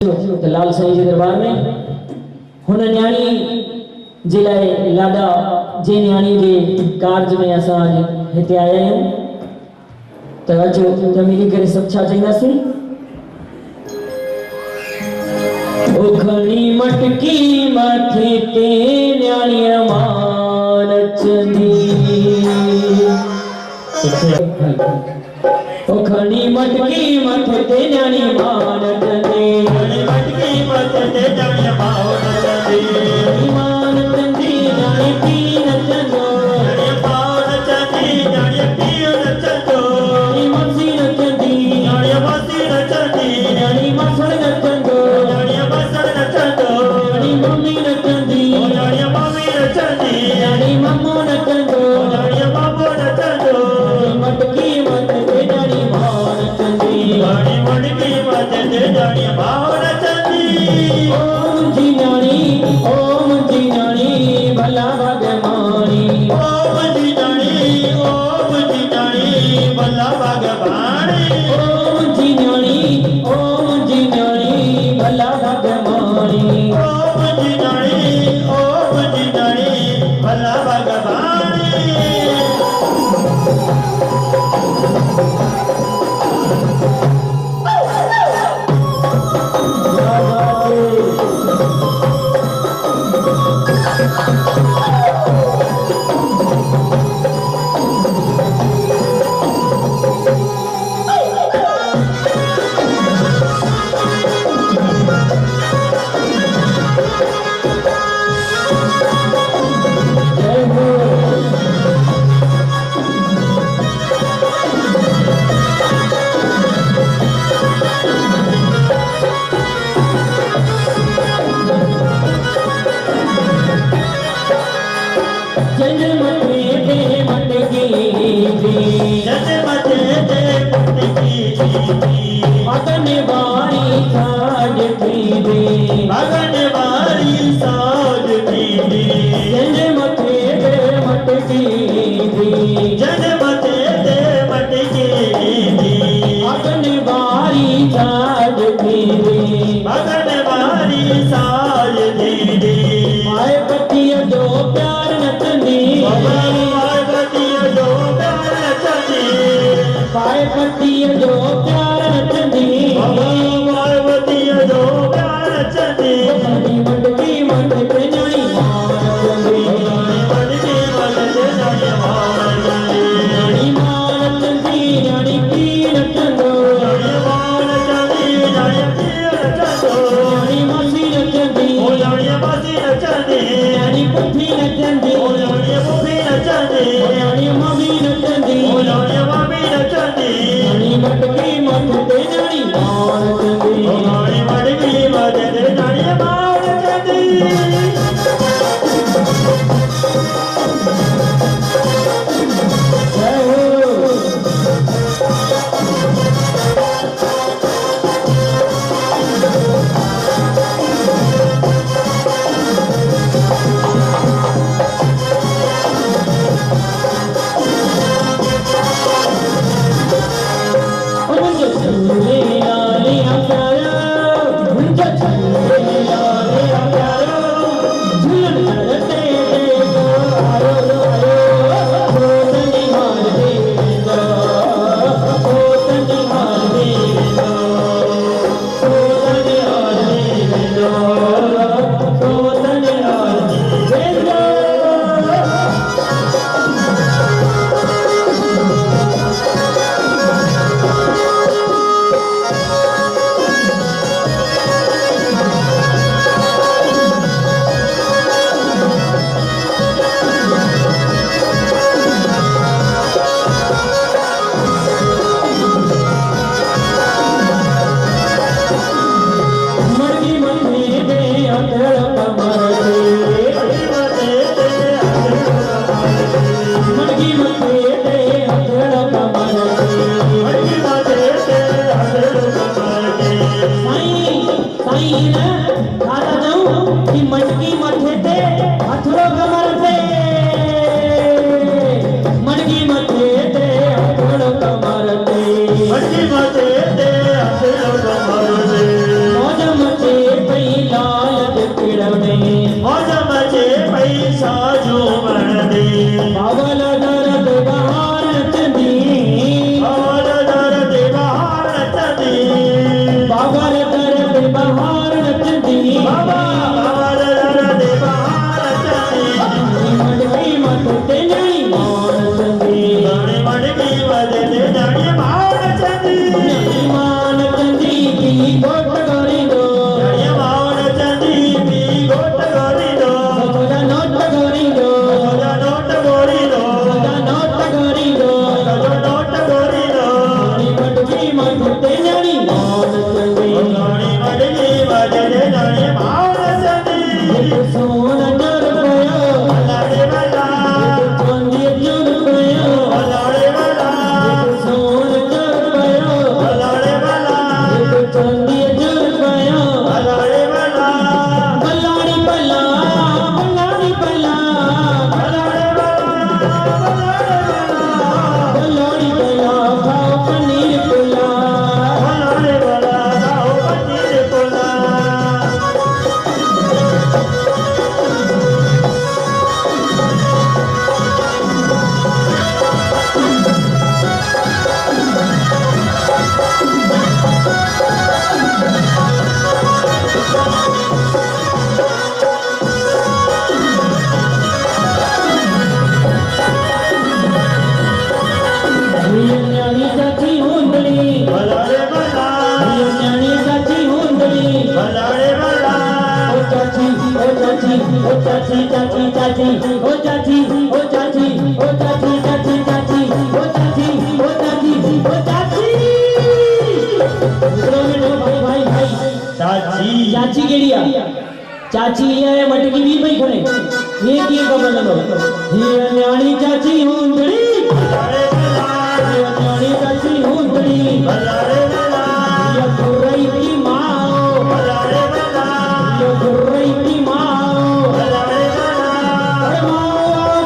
लाल साईं जे दरबार में हुन न्याणी जे लाइ लाडा जे न्याणी जे कारज में असां आज हिते आया आहियूं त अचो त मिली करे सभु छा चईंदासीं। ओ खणी मटकी माथे ते न्याणीअ मां नचंदी, ओ खणी मटकी माथे ते न्याणी मां नचंदी, मटकी माथे ते न्याणी मां नचंदी, मां नचंदी न्याणी पी नचंदो, न्याणी पाव नचंदी न्याणी पी नचंदो, न्याणी मसी नचंदी न्याणी मसी नचंदी, न्याणी मसड़ नचंदो न्याणी मसड़ नचंदो, न्याणी मम्मी नचंदी न्याणी मम्मी नचंदी, न्याणी मम्मो नचंदो न्याणी मम्मो नचंदो, मटकी माथे ते न्याणी मां नचंदी, न्याणी मटकी माथे ते न्याणी मां नचंदी। ओ मुंहिंजी न्याणी भला भगवानी, ओ मुंहिंजी न्याणी भला भगवानी, ओ मुंहिंजी न्याणी भला भगवानी, ओ मुंहिंजी न्याणी भला भगवानी। मटकी माथे ते भजते जाने भाव नचंदी सोना जोर पयो भलाड़े भला चांदी जोर पयो भलाड़े भला सोना जोर पयो भलाड़े भला चांदी जोर पयो भलाड़े भला भलाड़ी भला भलाड़ी भला भलाड़े भला भलाड़ी भला खाओ पनीर पुला भलाड़े भला खाओ पनीर पुला न्याणी चाची हुंदड़ी भलाड़े भला न्याणी चाची हुंदड़ी भलाड़े भला ओ चाची चाची चाची चाची ओ चाची चाची चाची चाची ओ चाची ओ चाची भाई भाई चाची चाची केड़िया चाची है मटकी भी भाई खड़े ये की खबर लो ये न्याणी चाची हुंदड़ी भलाड़े भला न्याणी चाची हुंदड़ी भलाड़े भला ये गुर्रई की माँ भलाड़े भला ये गुर्रई की माँ भलाड़े भला अरे माँ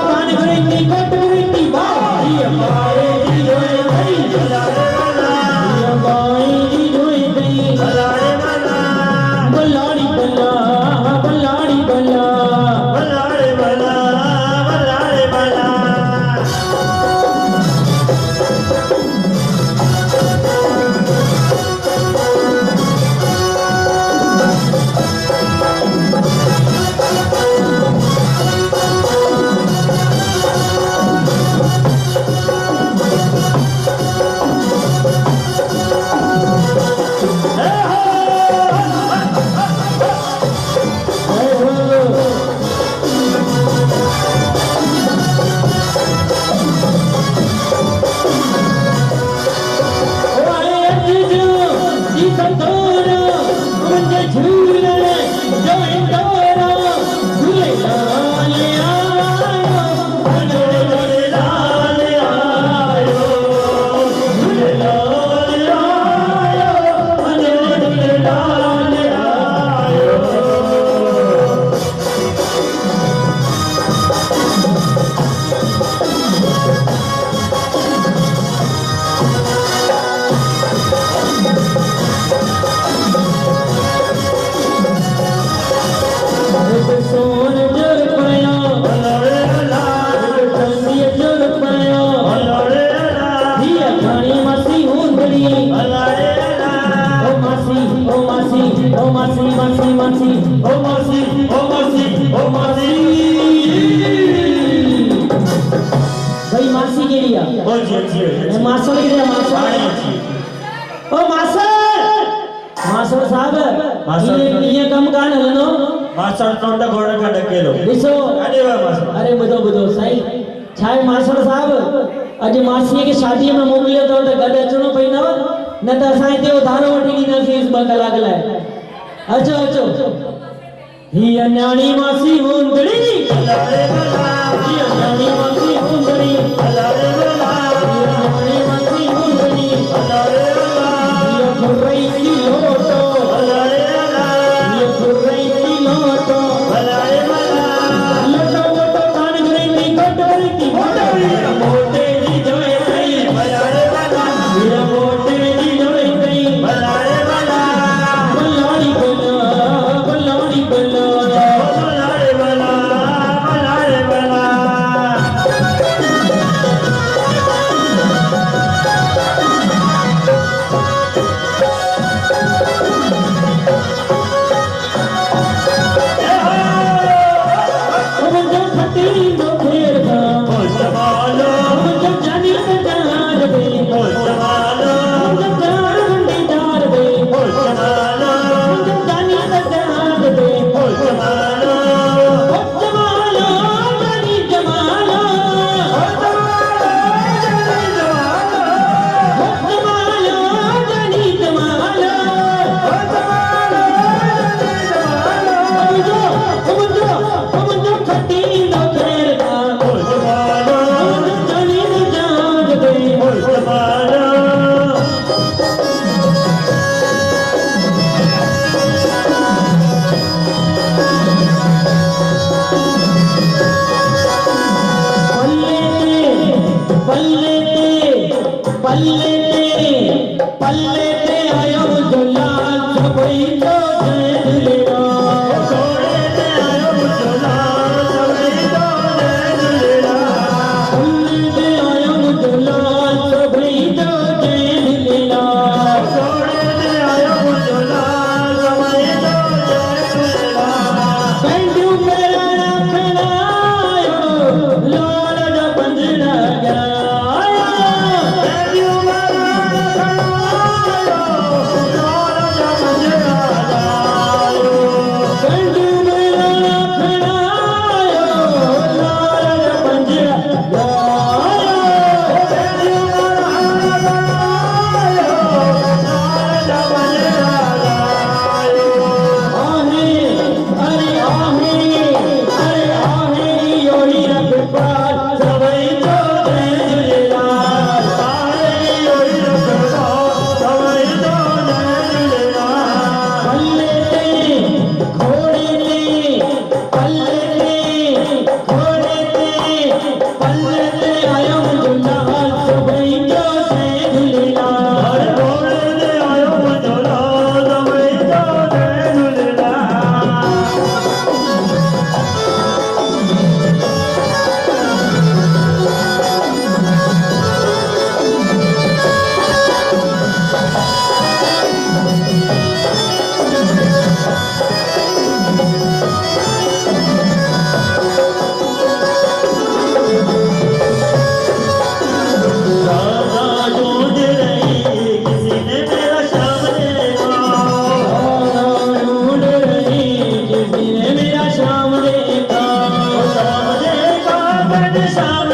कान गुरैती कोट गुरैती भाई ये बाए जी जोए गई भलाड़े भला ये बाए जी जोए गई भलाड़े भला भलाड़ी भला भलाड़ी भला भलाड़े भला भलाड़े भला सोन जोर पयो भलाड़े भला चांदी जोर पयो भलाड़े भला दिया खानी मासी हुंदड़ी भलाड़े भला ओ मासी ओ मासी ओ मासी मासी मासी ओ मासी ओ मासी ओ मासी भाई मासी केड़िया ओ जी मासो केड़िया मासो ओ मासो मासो साहब ये कम कान हलनो मासड़ टोंडा घोड़ा का डकेलो दिसो अरे वाह मासड़ अरे बुधो बुधो साईं छाए मासड़ साहब अज मासी के शादी में मोकलियो तो गड अचणो पई न न त असां हिते उधारो वठी ॾींदासीं 2 कलाक लाइ अचो अचो हीअ न्याणी मासी हुंदड़ी भलाड़े भला हीअ न्याणी मासी हुंदड़ी भलाड़े भला हीअ न्याणी मासी हुंदड़ी भलाड़े भला हीअ गुर्रई की लोटो भलाड़े भला हीअ गुर्रई की लोटो भलाड़े भला लोटो लोटो कान गुरैती कोट गुरैती मोटे जी जोए गई भलाड़े भला हीअ मोटे जी जोए गई भलाड़े भला भलाड़ी भला भलाड़ी भला भलाड़े भला भलाड़े भला पल्ले ते आयो दुलाल सबई तो जय झूलेलाल घोड़े ते आयो दुलाल सबई तो जय झूलेलाल पल्ले ते आयो दुलाल सबई तो जय झूलेलाल घोड़े ते आयो दुलाल सबई तो जय झूलेलाल पंजू मेरा खड़ायो लाल दा पंजड़ा गया शाम